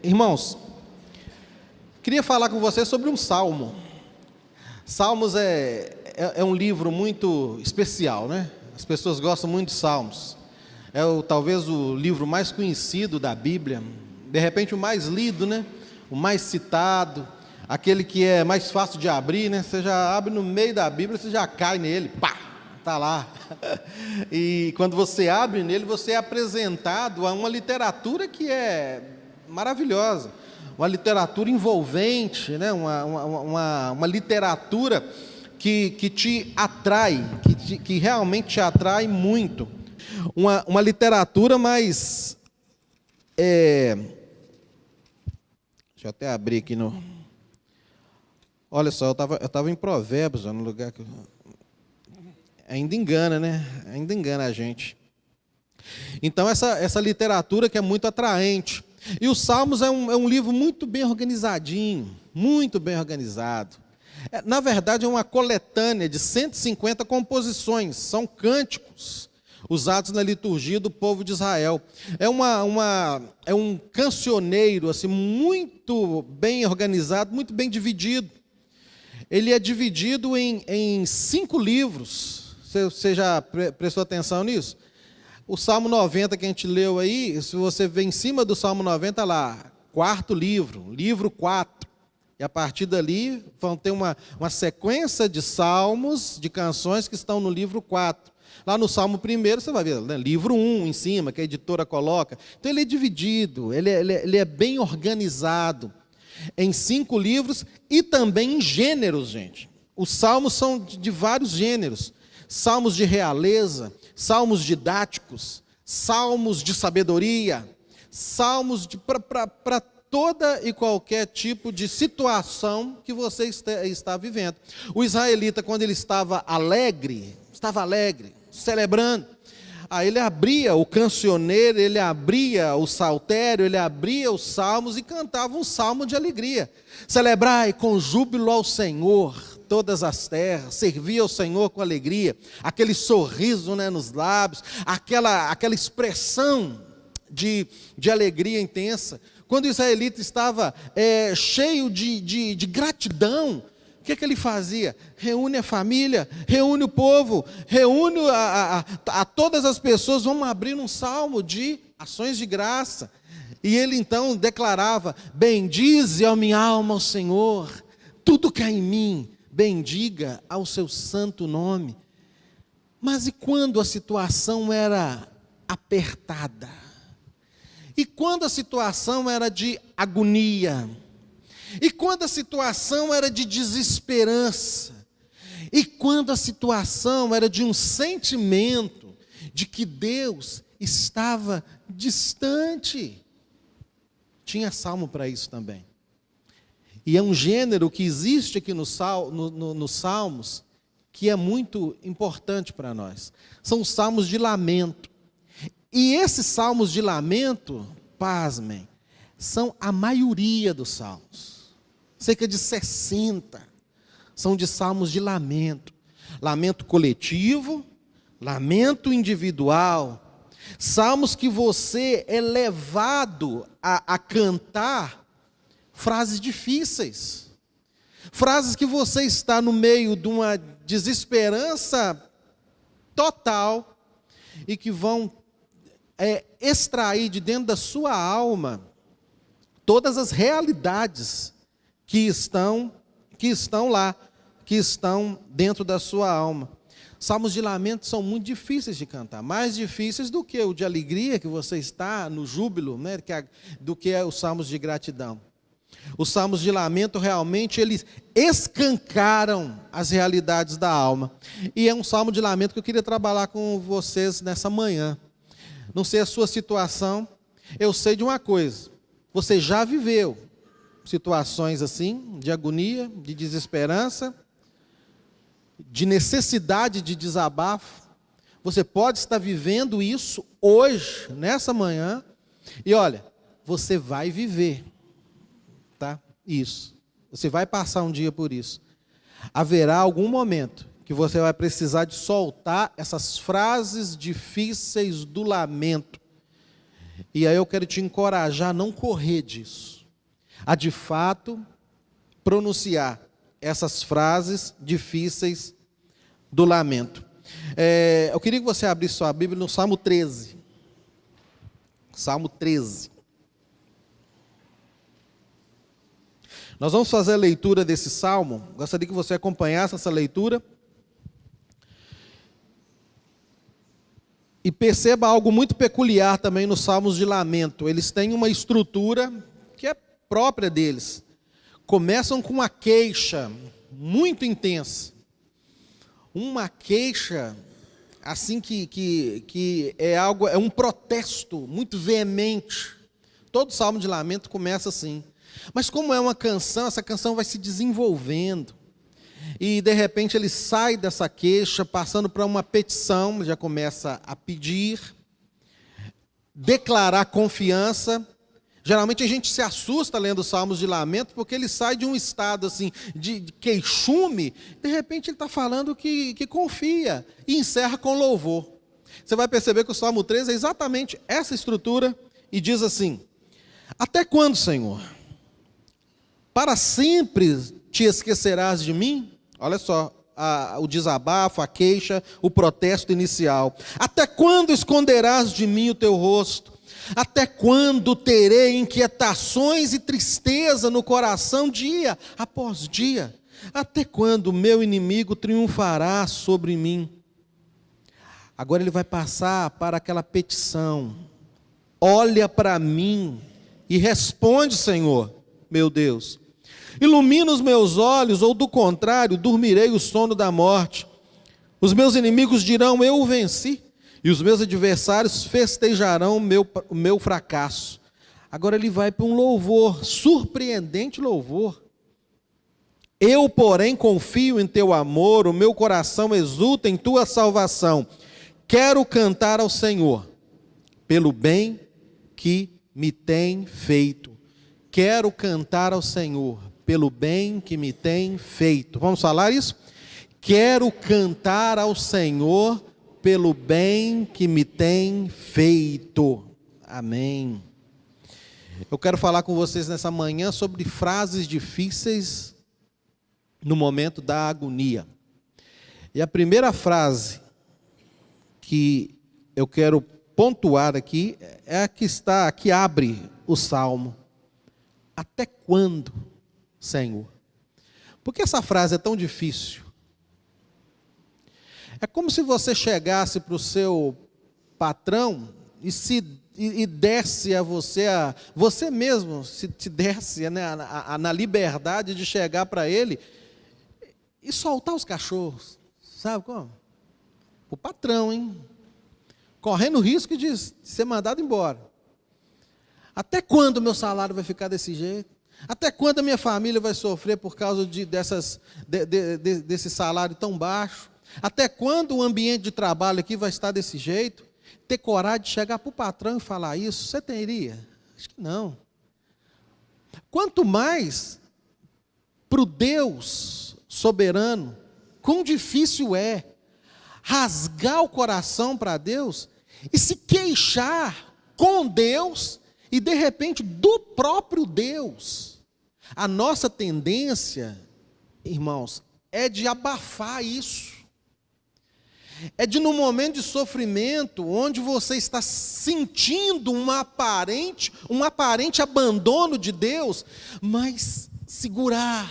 Irmãos, queria falar com vocês sobre um salmo. Salmos é um livro muito especial, né? As pessoas gostam muito de salmos. Talvez o livro mais conhecido da Bíblia, de repente o mais lido, né? O mais citado, aquele que é mais fácil de abrir, né? Você já abre no meio da Bíblia, você já cai nele, pá, está lá. E quando você abre nele, você é apresentado a uma literatura que é maravilhosa, uma literatura envolvente, né? uma literatura que te atrai, que realmente te atrai muito. Uma literatura mais... Deixa eu até abrir aqui no... Olha só, eu tava em Provérbios, no lugar que... Ainda engana, né? Ainda engana a gente. Então, essa literatura que é muito atraente. E os Salmos é um livro muito bem organizadinho, muito bem organizado. Na verdade, é uma coletânea de 150 composições, são cânticos usados na liturgia do povo de Israel. É um cancioneiro assim, muito bem organizado, muito bem dividido. Ele é dividido em 5 livros. Você já prestou atenção nisso? O Salmo 90 que a gente leu aí, se você ver em cima do Salmo 90 lá, 4º livro, livro 4. E a partir dali vão ter uma sequência de salmos, de canções que estão no livro 4. Lá no Salmo 1 você vai ver, né, livro 1 em cima, que a editora coloca. Então ele é dividido, ele é bem organizado em 5 livros e também em gêneros, gente. Os salmos são de vários gêneros. Salmos de realeza, salmos didáticos, salmos de sabedoria, salmos para toda e qualquer tipo de situação que você está vivendo. O israelita, quando ele estava alegre, celebrando, aí ele abria o cancioneiro, ele abria o saltério, ele abria os salmos e cantava um salmo de alegria. Celebrai com júbilo ao Senhor todas as terras, servia ao Senhor com alegria, aquele sorriso, né, nos lábios, aquela expressão de alegria intensa. Quando o israelita estava cheio de gratidão, o que ele fazia? Reúne a família, reúne o povo, reúne a todas as pessoas, vamos abrir um salmo de ações de graça. E ele então declarava: bendize a minha alma ao Senhor, tudo que há em mim, bendiga ao seu santo nome. Mas e quando a situação era apertada? E quando a situação era de agonia? E quando a situação era de desesperança? E quando a situação era de um sentimento de que Deus estava distante? Tinha salmo para isso também. E é um gênero que existe aqui nos Salmos, que é muito importante para nós. São os salmos de lamento. E esses salmos de lamento, pasmem, são a maioria dos salmos. Cerca de 60 são de salmos de lamento. Lamento coletivo, lamento individual. Salmos que você é levado a cantar frases difíceis, frases que você está no meio de uma desesperança total e que vão extrair de dentro da sua alma todas as realidades que estão lá, que estão dentro da sua alma. Salmos de lamento são muito difíceis de cantar, mais difíceis do que o de alegria, que você está no júbilo, né, do que os salmos de gratidão. Os salmos de lamento realmente eles escancaram as realidades da alma. E é um salmo de lamento que eu queria trabalhar com vocês nessa manhã. Não sei a sua situação, eu sei de uma coisa: você já viveu situações assim, de agonia, de desesperança, de necessidade de desabafo. Você pode estar vivendo isso hoje, nessa manhã, e olha, você vai viver. Tá? Isso. Você vai passar um dia por isso. Haverá algum momento que você vai precisar de soltar essas frases difíceis do lamento. E aí eu quero te encorajar a não correr disso. a de fato pronunciar essas frases difíceis do lamento. Eu queria que você abrisse sua Bíblia no Salmo 13. Salmo 13. Nós vamos fazer a leitura desse salmo. Gostaria que você acompanhasse essa leitura. E perceba algo muito peculiar também nos salmos de lamento. Eles têm uma estrutura que é própria deles. Começam com uma queixa muito intensa. Uma queixa, assim que é um protesto muito veemente. Todo salmo de lamento começa assim. Mas como é uma canção, essa canção vai se desenvolvendo. E de repente ele sai dessa queixa, passando para uma petição, já começa a pedir, declarar confiança. Geralmente a gente se assusta lendo os salmos de lamento, porque ele sai de um estado assim, de queixume, de repente ele está falando que confia, e encerra com louvor. Você vai perceber que o Salmo 13 é exatamente essa estrutura, e diz assim: até quando, Senhor? Para sempre te esquecerás de mim? Olha só, o desabafo, a queixa, o protesto inicial. Até quando esconderás de mim o teu rosto? Até quando terei inquietações e tristeza no coração dia após dia? Até quando o meu inimigo triunfará sobre mim? Agora ele vai passar para aquela petição. Olha para mim e responde, Senhor, meu Deus. Ilumina os meus olhos, ou do contrário, dormirei o sono da morte. Os meus inimigos dirão, eu o venci. E os meus adversários festejarão o meu fracasso. Agora ele vai para um louvor, surpreendente louvor. Eu, porém, confio em teu amor, o meu coração exulta em tua salvação. Quero cantar ao Senhor, pelo bem que me tem feito. Quero cantar ao Senhor, pelo bem que me tem feito. Vamos falar isso? Quero cantar ao Senhor, pelo bem que me tem feito. Amém. Eu quero falar com vocês nessa manhã sobre frases difíceis no momento da agonia. E a primeira frase que eu quero pontuar aqui é a que abre o salmo. Até quando, Senhor? Por que essa frase é tão difícil? É como se você chegasse para o seu patrão e desse a você mesmo se desse, né, na liberdade de chegar para ele e soltar os cachorros. Sabe como? O patrão, hein? Correndo o risco de ser mandado embora. Até quando o meu salário vai ficar desse jeito? Até quando a minha família vai sofrer por causa desse salário tão baixo? Até quando o ambiente de trabalho aqui vai estar desse jeito? Ter coragem de chegar para o patrão e falar isso, você teria? Acho que não. Quanto mais para o Deus soberano, quão difícil é rasgar o coração para Deus e se queixar com Deus e de repente do próprio Deus. A nossa tendência, irmãos, é de abafar isso. É de, num momento de sofrimento, onde você está sentindo um aparente abandono de Deus, mas segurar.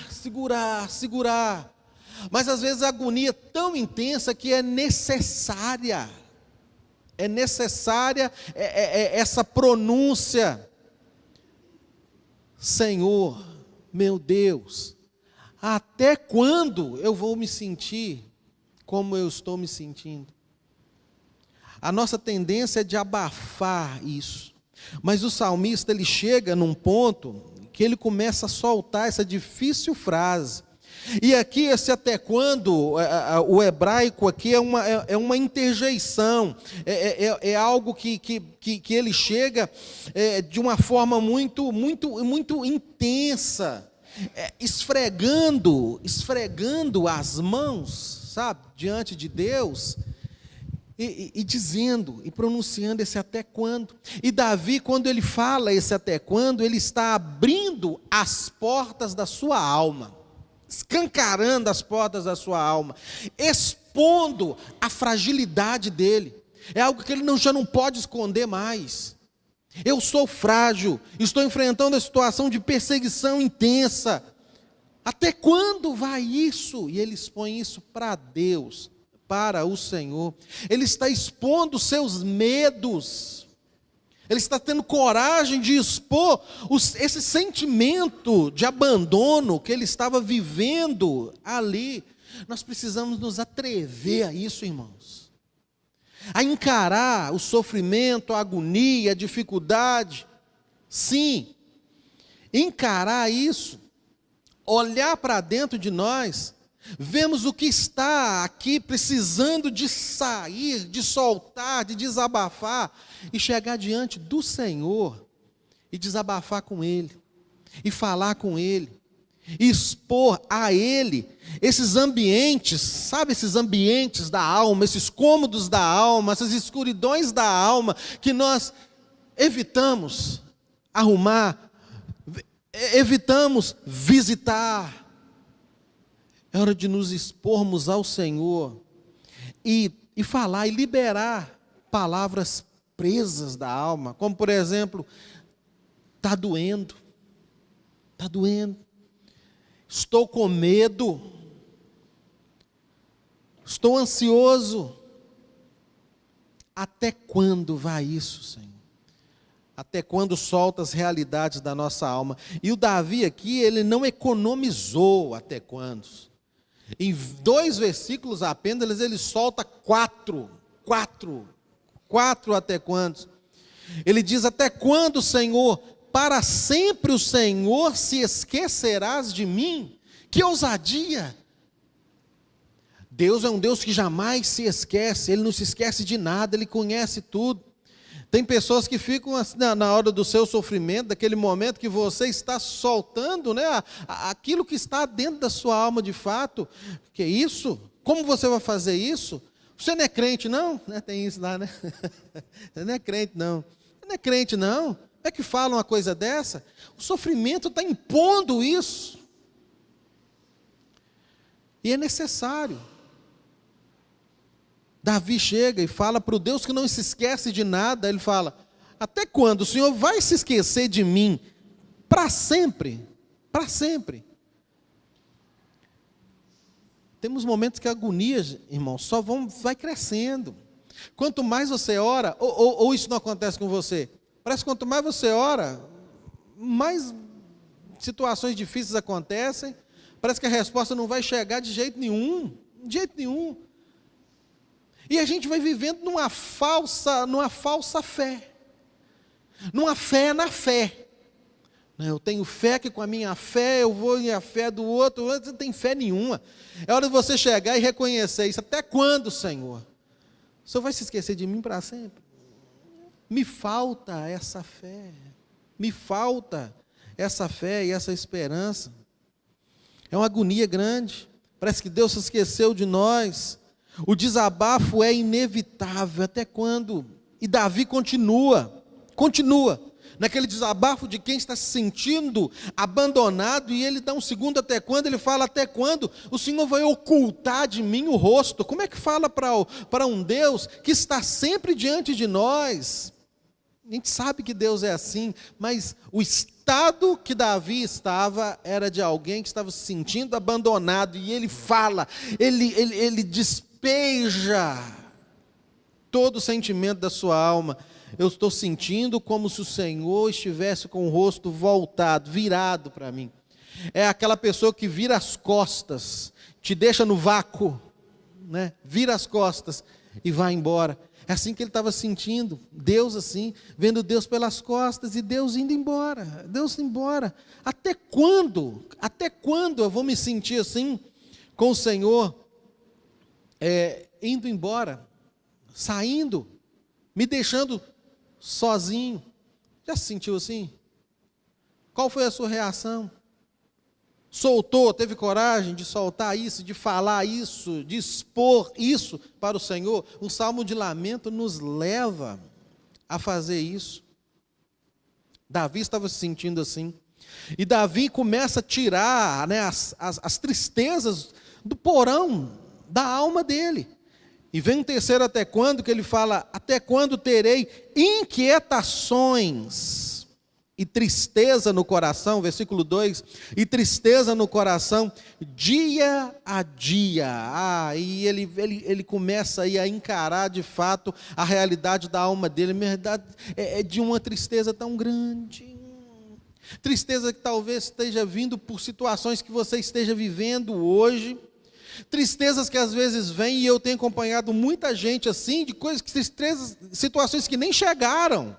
Mas às vezes a agonia é tão intensa que é necessária. É necessária essa pronúncia. Senhor, meu Deus, até quando eu vou me sentir como eu estou me sentindo? A nossa tendência é de abafar isso. Mas o salmista, ele chega num ponto que ele começa a soltar essa difícil frase. E aqui, esse até quando, o hebraico aqui é uma interjeição, é algo que ele chega de uma forma muito intensa, esfregando as mãos, sabe, diante de Deus, e dizendo, e pronunciando esse até quando. E Davi, quando ele fala esse até quando, ele está abrindo as portas da sua alma, escancarando as portas da sua alma, expondo a fragilidade dele. É algo que ele já não pode esconder mais. Eu sou frágil, estou enfrentando a situação de perseguição intensa. Até quando vai isso? E ele expõe isso para Deus, para o Senhor. Ele está expondo os seus medos. Ele está tendo coragem de expor esse sentimento de abandono que ele estava vivendo ali. Nós precisamos nos atrever a isso, irmãos. A encarar o sofrimento, a agonia, a dificuldade. Sim, encarar isso, olhar para dentro de nós, vemos o que está aqui precisando de sair, de soltar, de desabafar, e chegar diante do Senhor, e desabafar com Ele, e falar com Ele, e expor a Ele esses ambientes, sabe, esses ambientes da alma, esses cômodos da alma, essas escuridões da alma, que nós evitamos arrumar, evitamos visitar. É hora de nos expormos ao Senhor e falar e liberar palavras presas da alma, como por exemplo, está doendo, estou com medo, estou ansioso. Até quando vai isso, Senhor? Até quando solta as realidades da nossa alma? E o Davi aqui, ele não economizou até quando. Em 2 versículos apenas, ele solta 4 até quando. Ele diz, até quando, Senhor? Para sempre o Senhor se esquecerás de mim? Que ousadia! Deus é um Deus que jamais se esquece, Ele não se esquece de nada, Ele conhece tudo. Tem pessoas que ficam na hora do seu sofrimento, daquele momento que você está soltando, né, aquilo que está dentro da sua alma de fato. Que isso? Como você vai fazer isso? Você não é crente não? Tem isso lá, né? Você não é crente não. Você não é crente não? Como é que fala uma coisa dessa? O sofrimento está impondo isso. E é necessário. Davi chega e fala para o Deus que não se esquece de nada, ele fala, até quando o Senhor vai se esquecer de mim? Para sempre, para sempre. Temos momentos que a agonia, irmão, vai crescendo. Quanto mais você ora, ou isso não acontece com você? Parece que quanto mais você ora, mais situações difíceis acontecem, parece que a resposta não vai chegar de jeito nenhum, E a gente vai vivendo numa falsa fé. Numa fé na fé. Eu tenho fé que com a minha fé eu vou e a fé do outro, você não tem fé nenhuma. É hora de você chegar e reconhecer isso. Até quando, Senhor? O Senhor vai se esquecer de mim para sempre? Me falta essa fé. Me falta essa fé e essa esperança. É uma agonia grande. Parece que Deus se esqueceu de nós. O desabafo é inevitável, até quando? E Davi continua, naquele desabafo de quem está se sentindo abandonado, e ele dá um segundo até quando, ele fala, até quando o Senhor vai ocultar de mim o rosto? Como é que fala para um Deus que está sempre diante de nós? A gente sabe que Deus é assim, mas o estado que Davi estava era de alguém que estava se sentindo abandonado, e ele fala, ele despeja todo o sentimento da sua alma. Eu estou sentindo como se o Senhor estivesse com o rosto voltado, virado para mim. É aquela pessoa que vira as costas, te deixa no vácuo, né? Vira as costas e vai embora. É assim que ele estava sentindo, Deus assim, vendo Deus pelas costas e Deus indo embora, Até quando eu vou me sentir assim com o Senhor? Indo embora, saindo, me deixando sozinho. Já se sentiu assim? Qual foi a sua reação? soltou, teve coragem de soltar isso, de falar isso, de expor isso para o Senhor. O salmo de lamento nos leva a fazer isso. Davi estava se sentindo assim. E Davi começa a tirar, né, as tristezas do porão da alma dele. E vem um terceiro até quando, que ele fala: até quando terei inquietações e tristeza no coração, versículo 2, e tristeza no coração, dia a dia. E ele começa aí a encarar de fato a realidade da alma dele. A verdade é de uma tristeza tão grande. Tristeza que talvez esteja vindo por situações que você esteja vivendo hoje. Tristezas que às vezes vêm, e eu tenho acompanhado muita gente assim, de coisas, tristezas, situações que nem chegaram.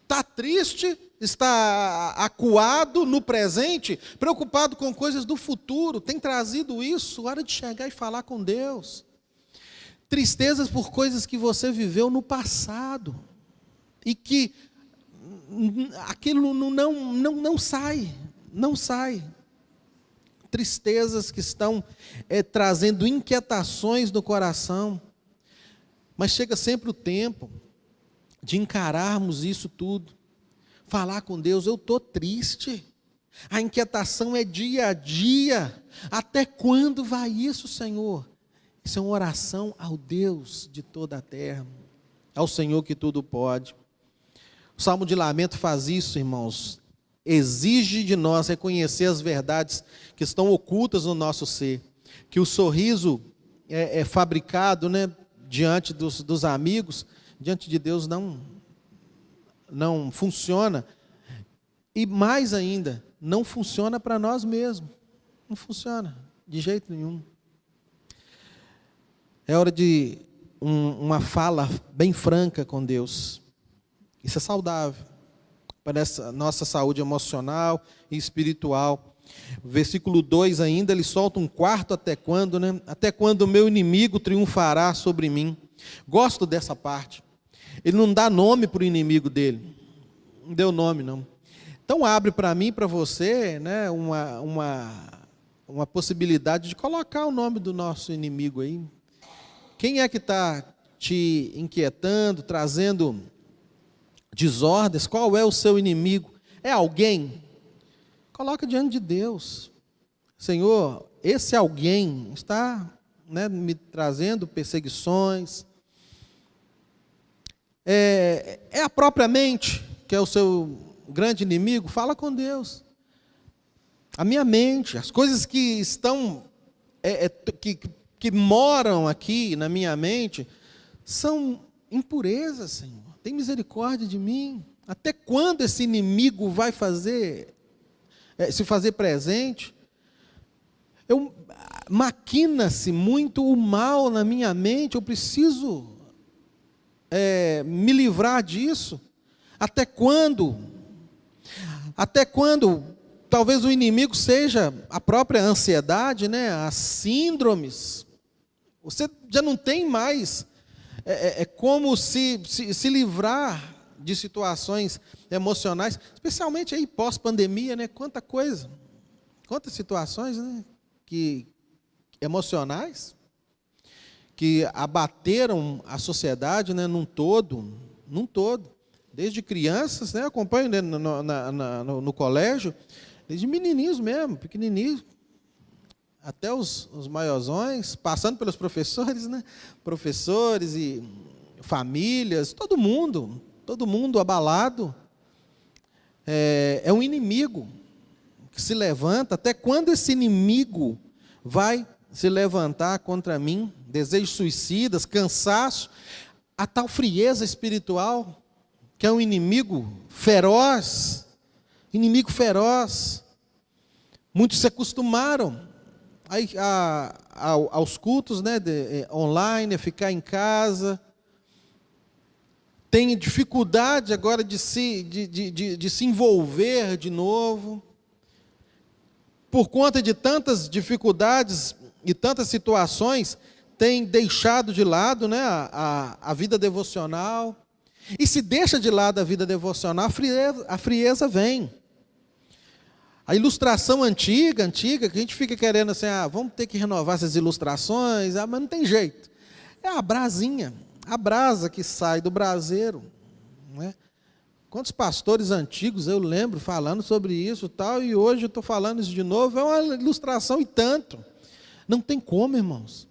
Está triste, está acuado no presente, preocupado com coisas do futuro, tem trazido isso, hora de chegar e falar com Deus. Tristezas por coisas que você viveu no passado, e que aquilo não sai. Tristezas que estão trazendo inquietações no coração, mas chega sempre o tempo de encararmos isso tudo, falar com Deus: eu estou triste, a inquietação é dia a dia, até quando vai isso, Senhor? Isso é uma oração ao Deus de toda a terra, ao Senhor que tudo pode. O Salmo de Lamento faz isso, irmãos, exige de nós reconhecer as verdades que estão ocultas no nosso ser, que o sorriso é fabricado, né, diante dos amigos, diante de Deus não funciona, e mais ainda, não funciona para nós mesmos, não funciona de jeito nenhum. É hora de uma fala bem franca com Deus, isso é saudável para essa nossa saúde emocional e espiritual. Versículo 2 ainda, ele solta um quarto: até quando, né? Até quando o meu inimigo triunfará sobre mim? Gosto dessa parte. Ele não dá nome para o inimigo dele, não deu nome não. Então abre para mim e para você, né, uma possibilidade de colocar o nome do nosso inimigo aí. Quem é que está te inquietando, trazendo desordens? Qual é o seu inimigo? É alguém? Coloca diante de Deus: Senhor, esse alguém está, né, me trazendo perseguições. É a própria mente que é o seu grande inimigo? Fala com Deus. A minha mente, as coisas que estão, que moram aqui na minha mente, são impurezas, Senhor. Tem misericórdia de mim. Até quando esse inimigo vai se fazer presente? Maquina-se muito o mal na minha mente, eu preciso me livrar disso. Até quando? Até quando? Talvez o inimigo seja a própria ansiedade, né? As síndromes. Você já não tem mais como se livrar de situações emocionais, especialmente aí pós-pandemia, né? Quanta coisa, quantas situações, né, emocionais que abateram a sociedade, né, num todo, desde crianças, né, acompanho, né, no colégio, desde menininhos mesmo, pequenininhos, até os maiorzões, passando pelos professores, né, professores e famílias, todo mundo abalado. É um inimigo que se levanta. Até quando esse inimigo vai se levantar contra mim? Desejos suicidas, cansaço, a tal frieza espiritual, que é um inimigo feroz. Muitos se acostumaram aos cultos, né, online, a ficar em casa. Tem dificuldade agora de se envolver de novo. Por conta de tantas dificuldades e tantas situações, tem deixado de lado, né, a vida devocional. E se deixa de lado a vida devocional, a frieza vem. A ilustração antiga, que a gente fica querendo assim, vamos ter que renovar essas ilustrações, mas não tem jeito. É a brasinha, a brasa que sai do braseiro, não é? Quantos pastores antigos eu lembro falando sobre isso e tal, e hoje eu estou falando isso de novo, é uma ilustração e tanto. Não tem como, irmãos.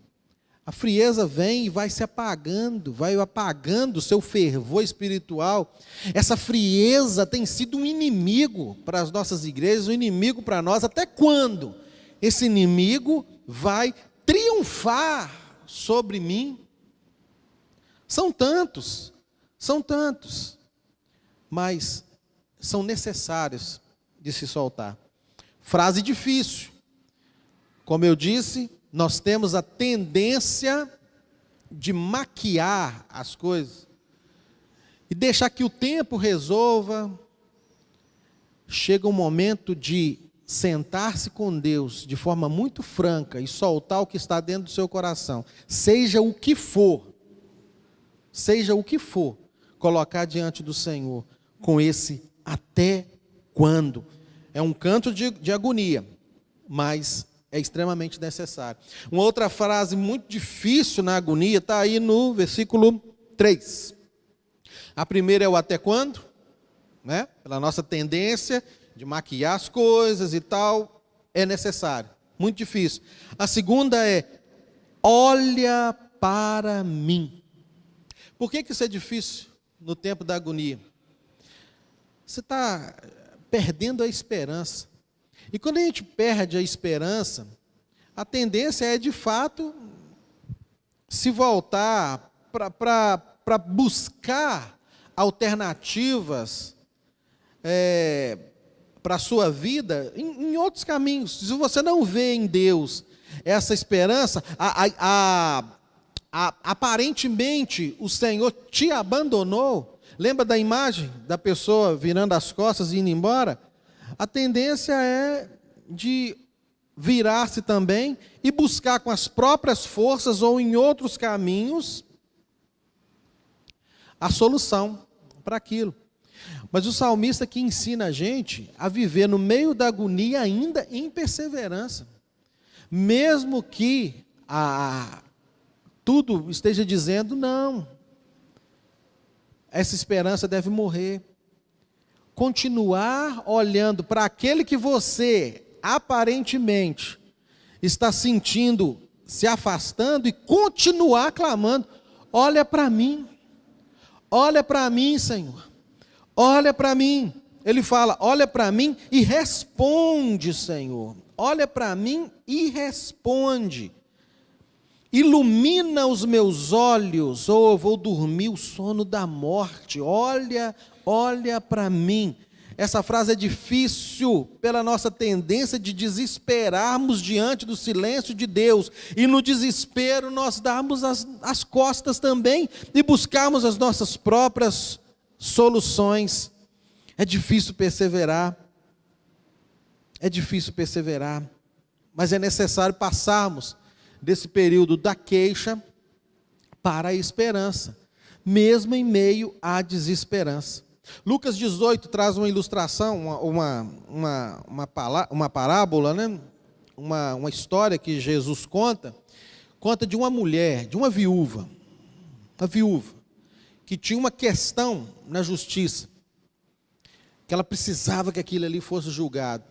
A frieza vem e vai se apagando, vai apagando o seu fervor espiritual. Essa frieza tem sido um inimigo para as nossas igrejas, um inimigo para nós. Até quando esse inimigo vai triunfar sobre mim? São tantos, mas são necessários de se soltar. Frase difícil. Como eu disse, nós temos a tendência de maquiar as coisas e deixar que o tempo resolva. Chega um momento de sentar-se com Deus de forma muito franca e soltar o que está dentro do seu coração, seja o que for, colocar diante do Senhor com esse até quando. É um canto de agonia, mas é extremamente necessário. Uma outra frase muito difícil na agonia está aí no versículo 3. A primeira é o até quando, né? Pela nossa tendência de maquiar as coisas e tal, é necessário. Muito difícil. A segunda é, olha para mim. Por que isso é difícil no tempo da agonia? Você está perdendo a esperança. E quando a gente perde a esperança, a tendência é, de fato, se voltar para buscar alternativas para a sua vida em outros caminhos. Se você não vê em Deus essa esperança, aparentemente o Senhor te abandonou. Lembra da imagem da pessoa virando as costas e indo embora? A tendência é de virar-se também e buscar com as próprias forças ou em outros caminhos a solução para aquilo. Mas o salmista aqui ensina a gente a viver no meio da agonia ainda em perseverança. Mesmo que tudo esteja dizendo não, essa esperança deve morrer. Continuar olhando para aquele que você aparentemente está sentindo, se afastando, e continuar clamando, olha para mim, Senhor, olha para mim. Ele fala, olha para mim e responde, Senhor, olha para mim e responde. Ilumina os meus olhos, ou eu vou dormir o sono da morte. Olha para mim. Essa frase é difícil pela nossa tendência de desesperarmos diante do silêncio de Deus. E no desespero nós darmos as costas também e buscarmos as nossas próprias soluções. É difícil perseverar. Mas é necessário passarmos desse período da queixa para a esperança, mesmo em meio à desesperança. Lucas 18 traz uma ilustração, uma parábola, né? uma história que Jesus conta de uma mulher, de uma viúva, que tinha uma questão na justiça, que ela precisava que aquilo ali fosse julgado.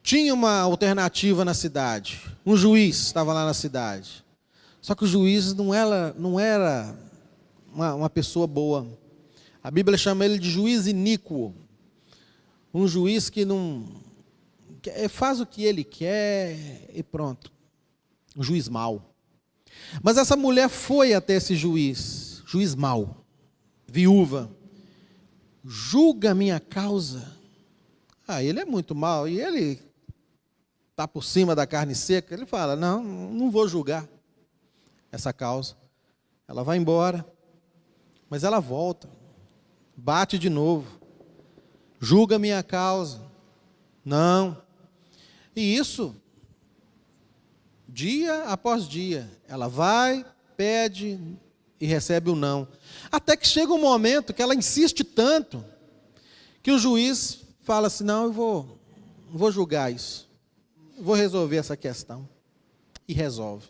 Tinha uma alternativa na cidade, um juiz estava lá na cidade, só que o juiz não era uma pessoa boa. A Bíblia chama ele de juiz iníquo, um juiz que não faz o que ele quer e pronto, um juiz mau. Mas essa mulher foi até esse juiz mau, viúva, julga a minha causa. Ele é muito mau e ele está por cima da carne seca. Ele fala, não vou julgar essa causa. Ela vai embora, mas ela volta, bate de novo, julga a minha causa. Não. E isso, dia após dia, ela vai, pede e recebe o não. Até que chega um momento que ela insiste tanto, que o juiz fala assim, não, eu vou julgar isso, vou resolver essa questão. E resolve.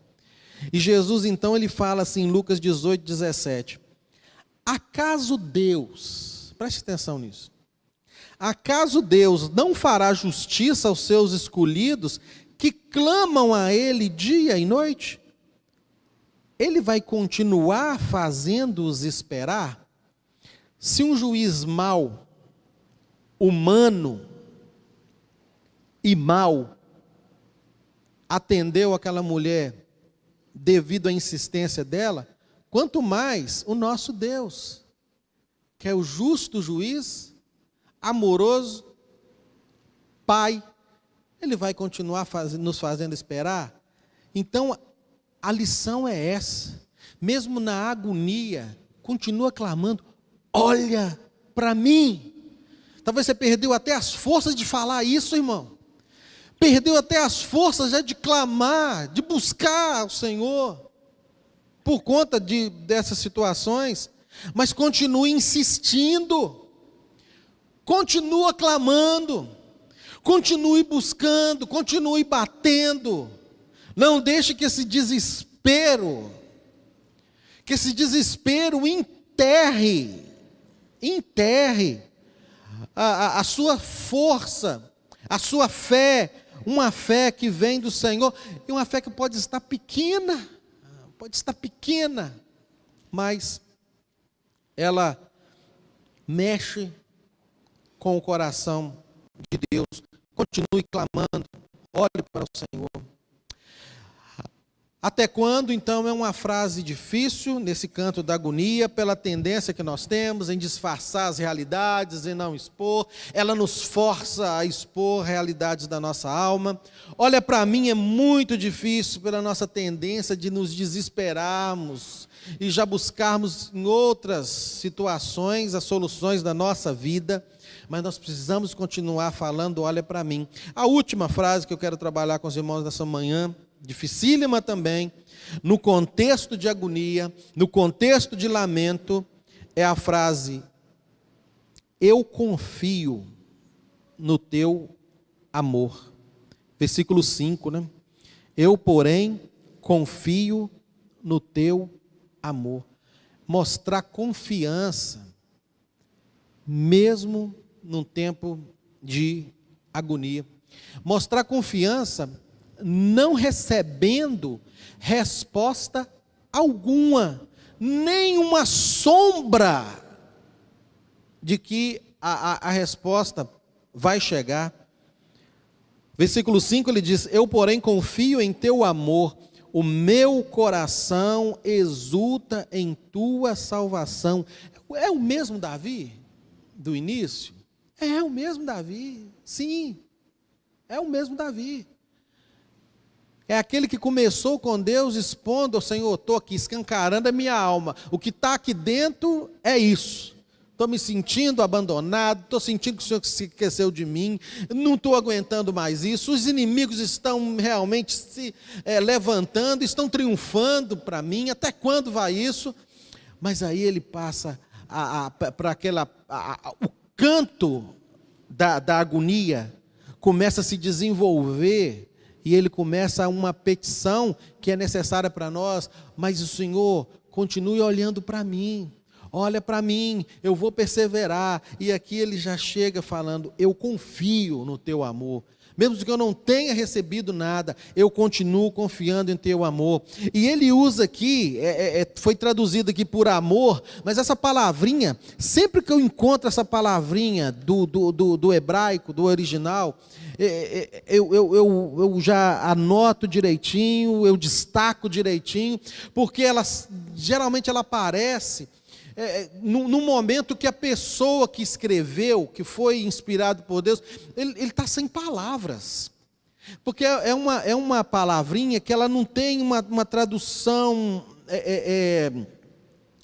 E Jesus então ele fala assim em Lucas 18, 17, acaso Deus, preste atenção nisso, acaso Deus não fará justiça aos seus escolhidos que clamam a Ele dia e noite? Ele vai continuar fazendo-os esperar? Se um juiz mau, humano e mau, atendeu aquela mulher devido à insistência dela, quanto mais o nosso Deus, que é o justo juiz, amoroso, Pai, Ele vai continuar nos fazendo esperar? Então, a lição é essa, mesmo na agonia, continua clamando, olha para mim. Talvez você perdeu até as forças de falar isso, irmão. Perdeu até as forças já de clamar, de buscar o Senhor, por conta dessas situações, mas continue insistindo, continua clamando, continue buscando, continue batendo, não deixe que esse desespero enterre a sua força, a sua fé, uma fé que vem do Senhor, e uma fé que pode estar pequena, mas ela mexe com o coração de Deus. Continue clamando, olhe para o Senhor. Até quando, então, é uma frase difícil, nesse canto da agonia, pela tendência que nós temos em disfarçar as realidades, em não expor, ela nos força a expor realidades da nossa alma. Olha, para mim é muito difícil pela nossa tendência de nos desesperarmos e já buscarmos em outras situações as soluções da nossa vida, mas nós precisamos continuar falando, olha para mim. A última frase que eu quero trabalhar com os irmãos nessa manhã, dificílima também, no contexto de agonia, no contexto de lamento, é a frase, eu confio no teu amor. Versículo 5, né? Eu, porém, confio no teu amor. Mostrar confiança, mesmo num tempo de agonia. Mostrar confiança não recebendo resposta alguma, nem uma sombra de que a resposta vai chegar. Versículo 5 ele diz, eu porém confio em teu amor, o meu coração exulta em tua salvação. É o mesmo Davi do início? É o mesmo Davi, sim, é o mesmo Davi. É aquele que começou com Deus expondo ao Senhor, estou aqui escancarando a minha alma, o que está aqui dentro é isso, estou me sentindo abandonado, estou sentindo que o Senhor se esqueceu de mim, não estou aguentando mais isso, os inimigos estão realmente se levantando, estão triunfando para mim, até quando vai isso? Mas aí ele passa para o canto da agonia, começa a se desenvolver, e ele começa uma petição que é necessária para nós, mas o Senhor continue olhando para mim, olha para mim, eu vou perseverar, e aqui ele já chega falando, eu confio no teu amor, mesmo que eu não tenha recebido nada, eu continuo confiando em teu amor. E ele usa aqui, foi traduzido aqui por amor, mas essa palavrinha, sempre que eu encontro essa palavrinha do hebraico, do original, eu já anoto direitinho, eu destaco direitinho, porque geralmente ela aparece no momento que a pessoa que escreveu, que foi inspirado por Deus, ele está sem palavras, porque é uma palavrinha que ela não tem uma tradução,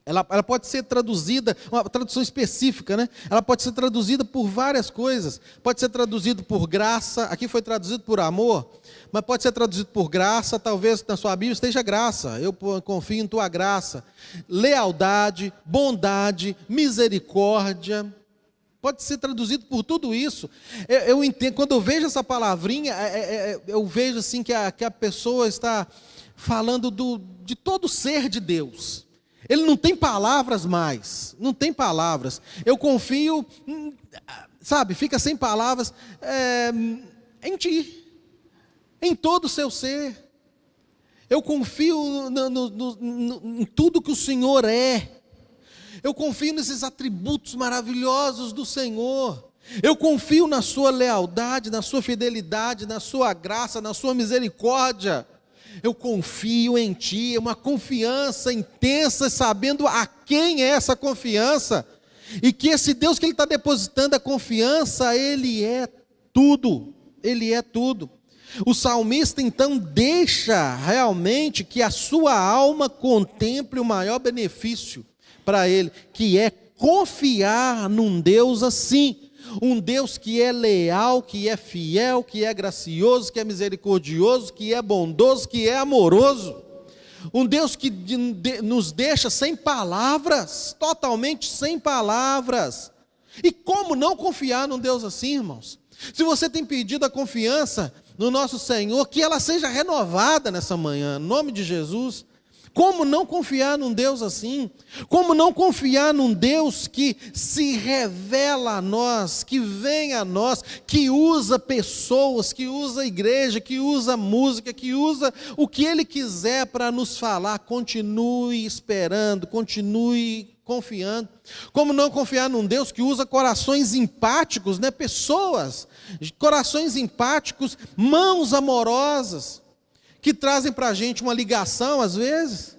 ela pode ser traduzida, uma tradução específica, né? Ela pode ser traduzida por várias coisas, pode ser traduzido por graça, aqui foi traduzido por amor, mas pode ser traduzido por graça, talvez na sua Bíblia esteja graça, eu confio em tua graça, lealdade, bondade, misericórdia, Pode ser traduzido por tudo isso. Eu entendo, quando eu vejo essa palavrinha, eu vejo assim que a pessoa está falando de todo o ser de Deus. Ele não tem palavras mais, não tem palavras. Eu confio, sabe, fica sem palavras em ti, em todo o seu ser. Eu confio em tudo que o Senhor é. Eu confio nesses atributos maravilhosos do Senhor. Eu confio na sua lealdade, na sua fidelidade, na sua graça, na sua misericórdia. Eu confio em ti, é uma confiança intensa, sabendo a quem é essa confiança. E que esse Deus que Ele está depositando a confiança, Ele é tudo. Ele é tudo. O salmista então deixa realmente que a sua alma contemple o maior benefício para ele, que é confiar num Deus assim, um Deus que é leal, que é fiel, que é gracioso, que é misericordioso, que é bondoso, que é amoroso, um Deus que nos deixa sem palavras, totalmente sem palavras. E como não confiar num Deus assim, irmãos? Se você tem pedido a confiança no nosso Senhor, que ela seja renovada nessa manhã, em nome de Jesus. Como não confiar num Deus assim? Como não confiar num Deus que se revela a nós, que vem a nós, que usa pessoas, que usa a igreja, que usa música, que usa o que Ele quiser para nos falar? Continue esperando, continue confiando. Como não confiar num Deus que usa corações empáticos, né? Pessoas, corações empáticos, mãos amorosas, que trazem para a gente uma ligação às vezes,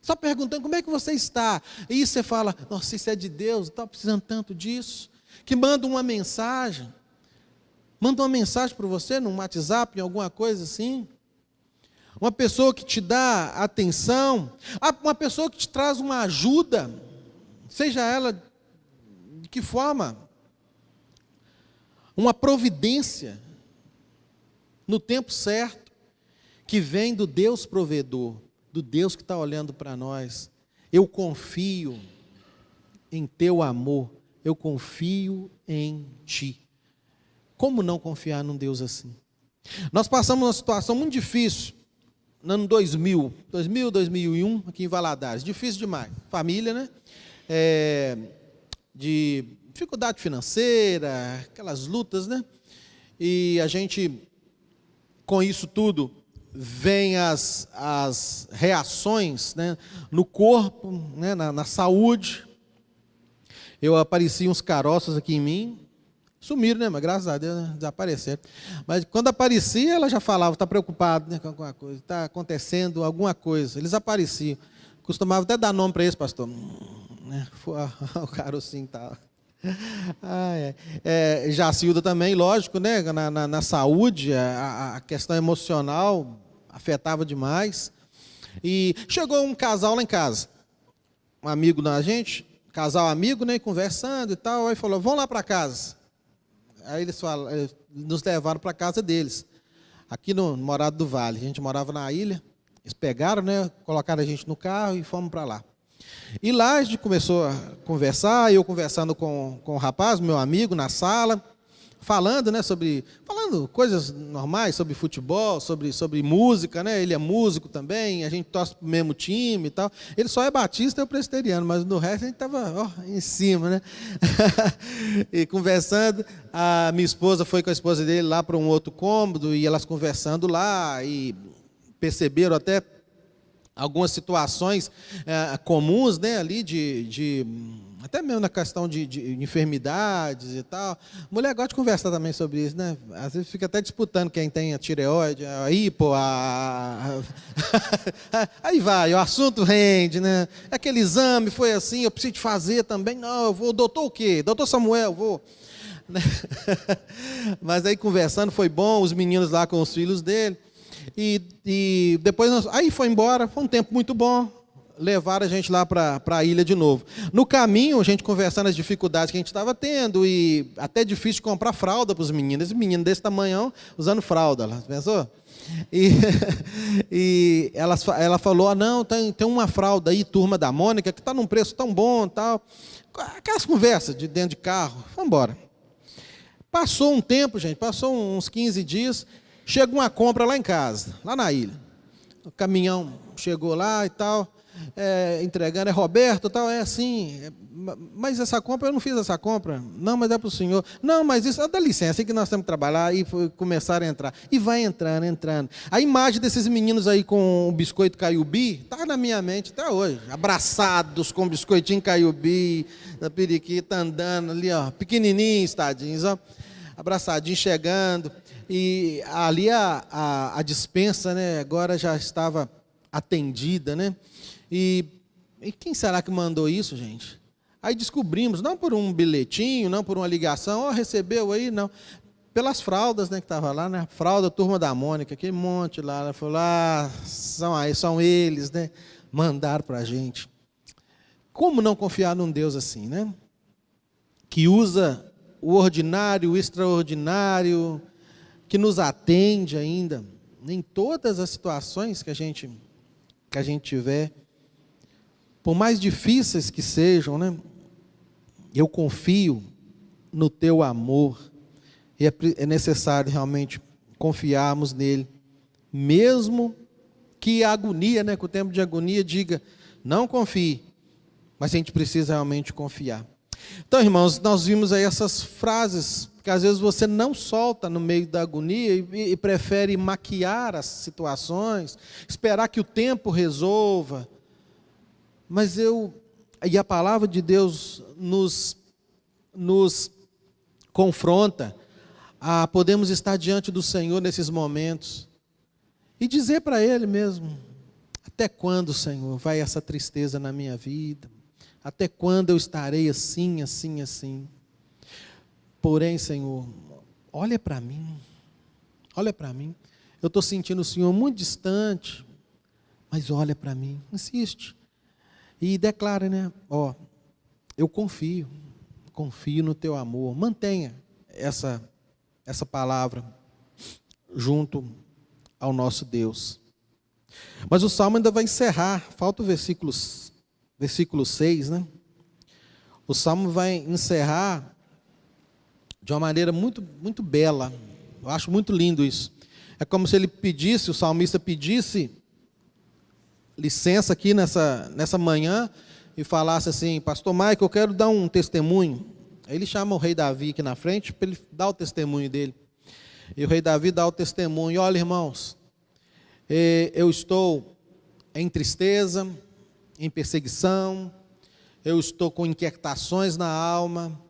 só perguntando como é que você está, e você fala, nossa, isso é de Deus, está precisando tanto disso, que manda uma mensagem para você, num WhatsApp, em alguma coisa assim, uma pessoa que te dá atenção, uma pessoa que te traz uma ajuda, seja ela de que forma, uma providência, no tempo certo, que vem do Deus provedor, do Deus que está olhando para nós. Eu confio em teu amor, eu confio em ti. Como não confiar num Deus assim? Nós passamos uma situação muito difícil, no ano 2001, aqui em Valadares, difícil demais, família, né? De dificuldade financeira, aquelas lutas, né? E a gente, com isso tudo, vem as reações, né, no corpo, né, na saúde. Eu apareci uns caroços aqui em mim, sumiram, né, mas graças a Deus, né, desapareceram. Mas quando aparecia, ela já falava, está preocupado, né, com alguma coisa, está acontecendo alguma coisa. Eles apareciam. Costumava até dar nome para eles, pastor. Né, o carocinho tal. Jacilda também, lógico, né, na saúde, a questão emocional afetava demais. E chegou um casal lá em casa, um amigo da gente, casal amigo, né, conversando e tal, aí falou, vão lá para casa. Aí eles nos levaram para a casa deles, aqui no Morado do Vale. A gente morava na ilha, eles pegaram, né, colocaram a gente no carro e fomos para lá. E lá a gente começou a conversar, eu conversando com o rapaz, meu amigo, na sala, falando, né, falando coisas normais, sobre futebol, sobre música, né, ele é músico também, a gente torce para o mesmo time e tal, ele só é batista e eu presbiteriano, mas no resto a gente estava em cima, né, e conversando, a minha esposa foi com a esposa dele lá para um outro cômodo, e elas conversando lá, e perceberam até algumas situações comuns, né, ali até mesmo na questão de enfermidades e tal. Mulher gosta de conversar também sobre isso, né? Às vezes fica até disputando quem tem a tireoide, a hipo, aí vai, o assunto rende, né? Aquele exame foi assim, eu preciso de fazer também. Não, eu vou, doutor o quê? Doutor Samuel, vou. Mas aí conversando foi bom, os meninos lá com os filhos dele. E depois, aí foi embora, foi um tempo muito bom, levaram a gente lá para a ilha de novo. No caminho, a gente conversando as dificuldades que a gente estava tendo, e até difícil de comprar fralda para os meninos, esse menino desse tamanhão, usando fralda, pensou? E ela falou, não, tem uma fralda aí, Turma da Mônica, que está num preço tão bom, tal. aquelas conversas de dentro de carro, vamos embora. Passou um tempo, gente, passou uns 15 dias, chega uma compra lá em casa, lá na ilha. O caminhão chegou lá e tal, entregando, Roberto, tal, assim, mas essa compra, eu não fiz essa compra. Não, mas é para o senhor. Não, mas isso, dá licença, é que nós temos que trabalhar, e começaram a entrar. E vai entrando. A imagem desses meninos aí com o biscoito Caiubi, está na minha mente até hoje, abraçados com o biscoitinho Caiubi, da periquita andando ali, ó, pequenininhos, tadinhos, ó, abraçadinhos, chegando. E ali a dispensa, né, agora já estava atendida, né? E quem será que mandou isso, gente? Aí descobrimos, não por um bilhetinho, não por uma ligação, recebeu aí, não. Pelas fraldas, né, que estava lá, né? Fralda, Turma da Mônica, aquele monte lá. Ela falou, são eles, né? Mandaram para a gente. Como não confiar num Deus assim, né? Que usa o ordinário, o extraordinário, que nos atende ainda em todas as situações que a gente tiver, por mais difíceis que sejam, né? Eu confio no teu amor, e é necessário realmente confiarmos nele, mesmo que a agonia, né, que o tempo de agonia diga, não confie, mas a gente precisa realmente confiar. Então, irmãos, nós vimos aí essas frases, que às vezes você não solta no meio da agonia e prefere maquiar as situações, esperar que o tempo resolva. Mas e a palavra de Deus nos confronta a podermos estar diante do Senhor nesses momentos e dizer para Ele mesmo, até quando, Senhor, vai essa tristeza na minha vida? Até quando eu estarei assim, assim, assim? Porém, Senhor, olha para mim. Eu estou sentindo o Senhor muito distante, mas olha para mim, insiste. E declara, né? Eu confio no teu amor. Mantenha essa palavra junto ao nosso Deus. Mas o Salmo ainda vai encerrar, falta o versículo 6, né? O Salmo vai encerrar de uma maneira muito, muito bela. Eu acho muito lindo isso. É como se o salmista pedisse licença aqui nessa manhã e falasse assim, pastor Maico, eu quero dar um testemunho. Aí ele chama o rei Davi aqui na frente para ele dar o testemunho dele. E o rei Davi dá o testemunho. Olha, irmãos, eu estou em tristeza, em perseguição, eu estou com inquietações na alma,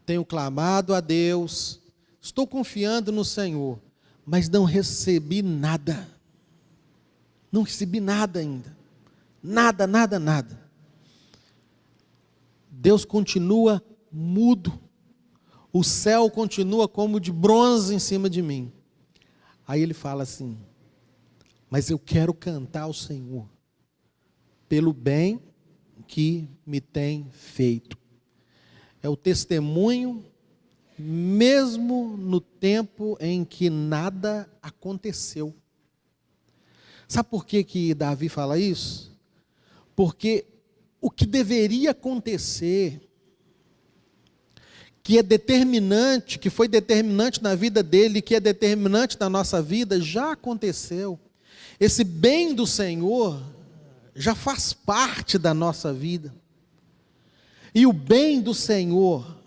tenho clamado a Deus, estou confiando no Senhor, mas não recebi nada. Não recebi nada ainda. Nada. Deus continua mudo. O céu continua como de bronze em cima de mim. Aí ele fala assim, mas eu quero cantar ao Senhor pelo bem que me tem feito. É o testemunho, mesmo no tempo em que nada aconteceu. Sabe por que Davi fala isso? Porque o que deveria acontecer, que é determinante, que foi determinante na vida dele, que é determinante na nossa vida, já aconteceu. Esse bem do Senhor já faz parte da nossa vida. E o bem do Senhor,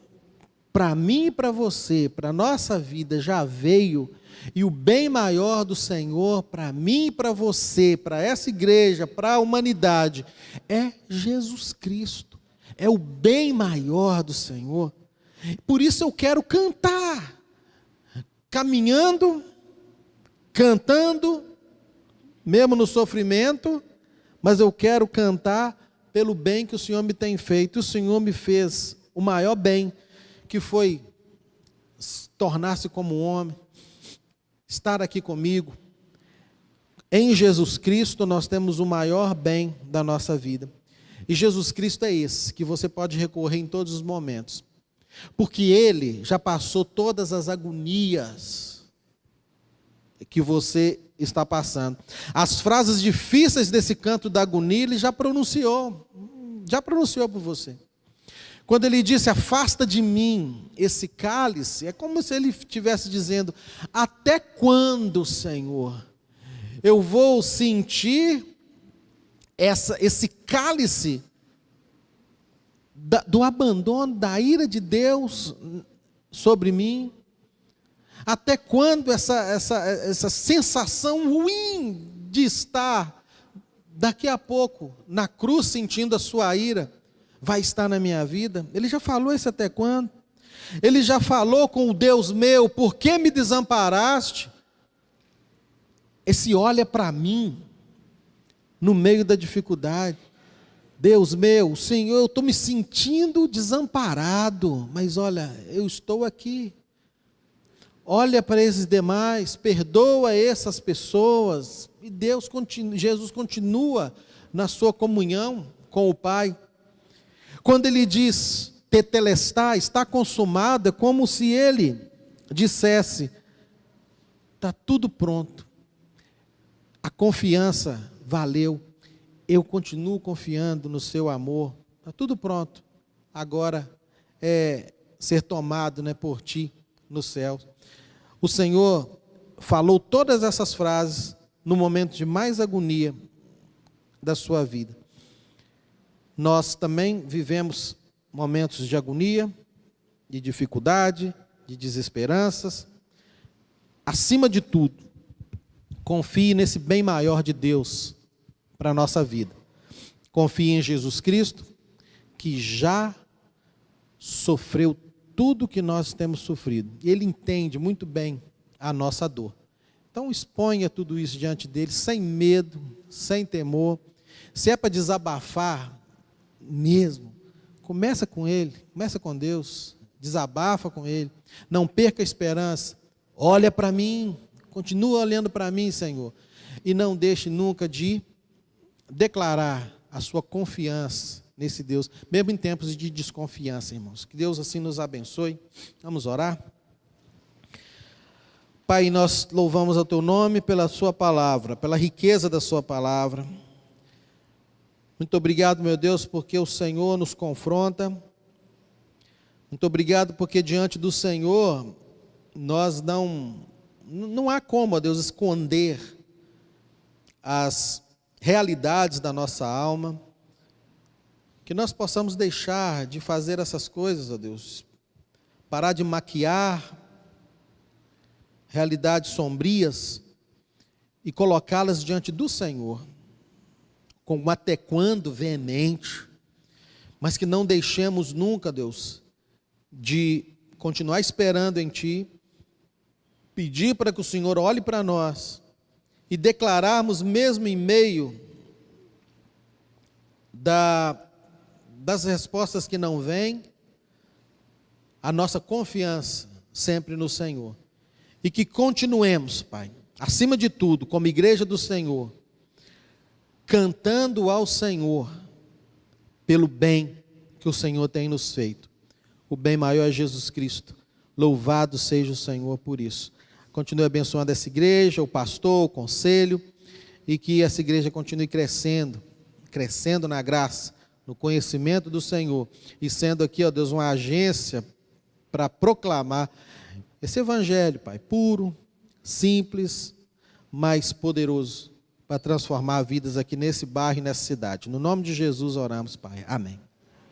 para mim e para você, para a nossa vida, já veio. E o bem maior do Senhor, para mim e para você, para essa igreja, para a humanidade, é Jesus Cristo. É o bem maior do Senhor. Por isso eu quero cantar. Caminhando, cantando, mesmo no sofrimento, mas eu quero cantar pelo bem que o Senhor me tem feito. O Senhor me fez o maior bem, que foi tornar-se como um homem, estar aqui comigo. Em Jesus Cristo nós temos o maior bem da nossa vida. E Jesus Cristo é esse, que você pode recorrer em todos os momentos. Porque Ele já passou todas as agonias que você está passando. As frases difíceis desse canto da agonia, Ele já pronunciou por você. Quando ele disse, afasta de mim esse cálice, é como se ele estivesse dizendo, até quando, Senhor, eu vou sentir esse cálice do abandono, da ira de Deus sobre mim? Até quando essa sensação ruim de estar daqui a pouco na cruz sentindo a sua ira vai estar na minha vida? Ele já falou isso até quando? Ele já falou com o Deus meu, por que me desamparaste? Esse olha para mim, no meio da dificuldade. Deus meu, Senhor, eu estou me sentindo desamparado, mas olha, eu estou aqui. Olha para esses demais, perdoa essas pessoas, e Jesus continua na sua comunhão com o Pai. Quando ele diz, tetelestai, está consumado, é como se ele dissesse, está tudo pronto, a confiança valeu, eu continuo confiando no seu amor, está tudo pronto, agora é ser tomado, né, por ti no céu. O Senhor falou todas essas frases no momento de mais agonia da sua vida. Nós também vivemos momentos de agonia, de dificuldade, de desesperanças. Acima de tudo, confie nesse bem maior de Deus para a nossa vida. Confie em Jesus Cristo, que já sofreu tudo que nós temos sofrido. Ele entende muito bem a nossa dor. Então exponha tudo isso diante dele, sem medo, sem temor. Se é para desabafar mesmo, começa com ele, começa com Deus, desabafa com ele. Não perca a esperança. Olha para mim, continua olhando para mim, Senhor. E não deixe nunca de declarar a sua confiança nesse Deus, mesmo em tempos de desconfiança, irmãos. Que Deus assim nos abençoe. Vamos orar. Pai, nós louvamos ao teu nome pela sua palavra, pela riqueza da sua palavra. Muito obrigado, meu Deus, porque o Senhor nos confronta. Muito obrigado porque diante do Senhor nós não há como, ó Deus, esconder as realidades da nossa alma. Que nós possamos deixar de fazer essas coisas, ó Deus, parar de maquiar realidades sombrias e colocá-las diante do Senhor, com um até quando veemente, mas que não deixemos nunca, Deus, de continuar esperando em Ti, pedir para que o Senhor olhe para nós e declararmos mesmo em meio das respostas que não vêm, a nossa confiança sempre no Senhor. E que continuemos, Pai, acima de tudo, como igreja do Senhor, cantando ao Senhor pelo bem que o Senhor tem nos feito. O bem maior é Jesus Cristo. Louvado seja o Senhor por isso. Continue abençoando essa igreja, o pastor, o conselho, e que essa igreja continue crescendo na graça, no conhecimento do Senhor, e sendo aqui, ó Deus, uma agência para proclamar esse evangelho, Pai, puro, simples, mas poderoso, para transformar vidas aqui nesse bairro e nessa cidade. No nome de Jesus oramos, Pai. Amém.